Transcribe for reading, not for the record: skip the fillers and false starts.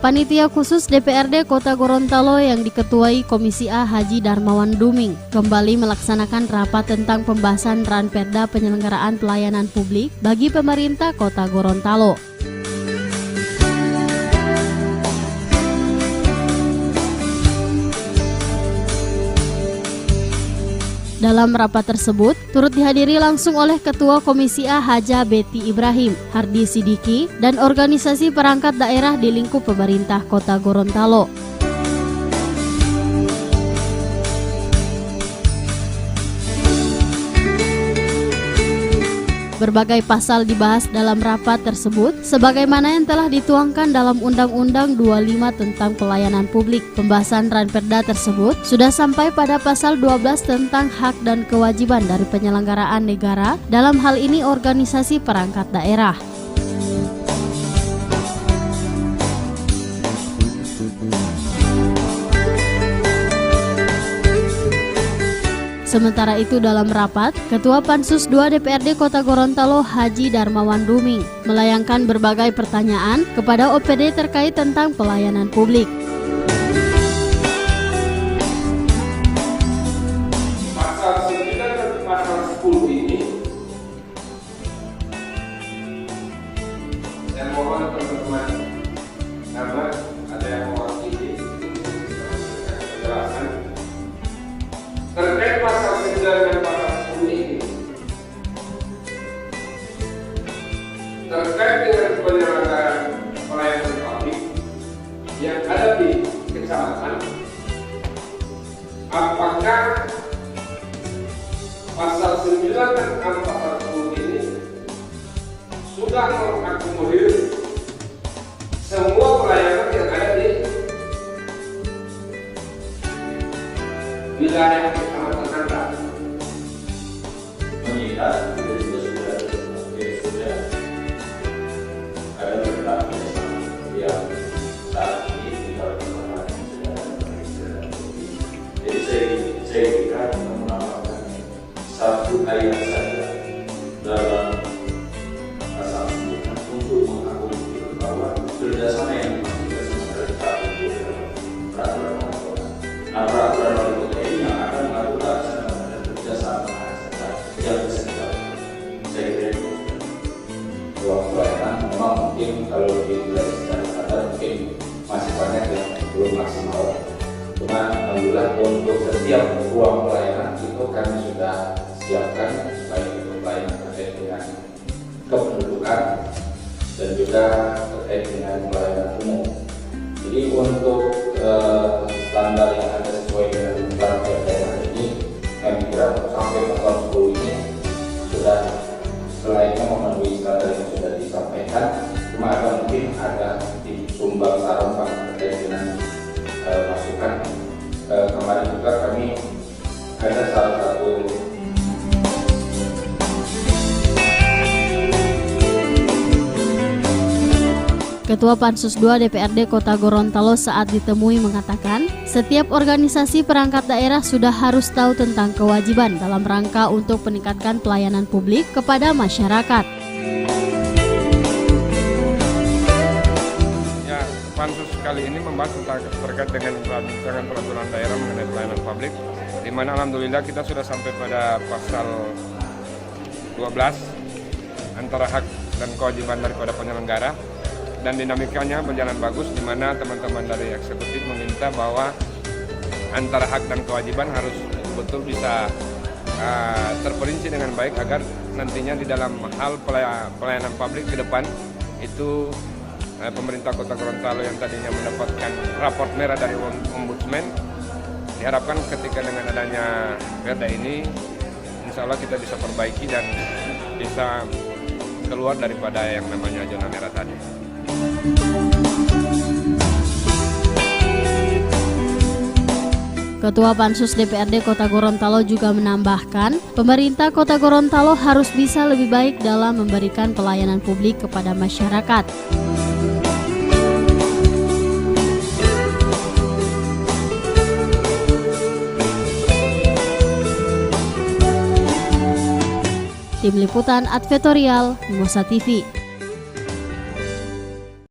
Panitia Khusus DPRD Kota Gorontalo yang diketuai Komisi A Haji Darmawan Duming kembali melaksanakan rapat tentang pembahasan Ranperda penyelenggaraan pelayanan publik bagi pemerintah Kota Gorontalo. Dalam rapat tersebut, turut dihadiri langsung oleh Ketua Komisi A Haja Betty Ibrahim, Hardi Sidiki, dan organisasi perangkat daerah di lingkup pemerintah Kota Gorontalo. Berbagai pasal dibahas dalam rapat tersebut, sebagaimana yang telah dituangkan dalam Undang-Undang 25 tentang pelayanan publik. Pembahasan Ranperda tersebut sudah sampai pada pasal 12 tentang hak dan kewajiban dari penyelenggaraan negara, dalam hal ini organisasi perangkat daerah. Sementara itu dalam rapat, Ketua Pansus II DPRD Kota Gorontalo Haji Darmawan Duming melayangkan berbagai pertanyaan kepada OPD terkait tentang pelayanan publik. Pasal 9 dan pasal 10 ini, saya mohon teman-teman, karena ada yang mewakili penjelasan terkait pasal 9 dan pasal 10 ini terkait dengan penyelenggaraan pelayanan publik yang ada di kecamatan. Apakah pasal 9 dan pasal 10 ini sudah mengakomodir semua pelayanan yang ada di wilayah kecamatan Anda? Mengingat itu sudah ada beberapa yang saat ini tinggal di mana sudah ada. Jadi saya kira menambahkan satu ayat saja dalam pasal 9 untuk mengakomodir bahwa kerjasama yang dimaksudkan sementara satu peraturan peraturan wali kota ini yang akan mengatur pelaksanaan dan kerjasama yang bisa dilakukan. Saya kira itu ruang pelayanan memang mungkin kalau dilihat secara sadar mungkin masih banyak yang belum maksimal. Cuma alhamdulillah untuk setiap ruang pelayanan itu kami sudah siapkan baik itu pelayanan terkait dengan kependudukan dan juga terkait dengan pelayanan umum. Jadi untuk standar yang ada sesuai dengan peraturan daerah ini, kami kira sampai pasal 10 ini sudah selainnya memenuhi standar yang sudah disampaikan. Cuma mungkin ada di sumbang saran Pak terkait dengan masukan. Kemarin juga kami ada salah satu Ketua Pansus II DPRD Kota Gorontalo saat ditemui mengatakan, setiap organisasi perangkat daerah sudah harus tahu tentang kewajiban dalam rangka untuk meningkatkan pelayanan publik kepada masyarakat. Ya, Pansus kali ini membahas terkait dengan rancangan peraturan daerah mengenai pelayanan publik, di mana alhamdulillah kita sudah sampai pada pasal 12 antara hak dan kewajiban daripada penyelenggara. Dan dinamikanya berjalan bagus, di mana teman-teman dari eksekutif meminta bahwa antara hak dan kewajiban harus betul bisa terperinci dengan baik agar nantinya di dalam hal pelayanan publik ke depan itu pemerintah Kota Gorontalo yang tadinya mendapatkan raport merah dari Ombudsman, diharapkan ketika dengan adanya perda ini insya Allah kita bisa perbaiki dan bisa keluar daripada yang namanya zona merah tadi. Ketua Pansus DPRD Kota Gorontalo juga menambahkan, pemerintah Kota Gorontalo harus bisa lebih baik dalam memberikan pelayanan publik kepada masyarakat. Tim Liputan Advertorial, Mimosa TV.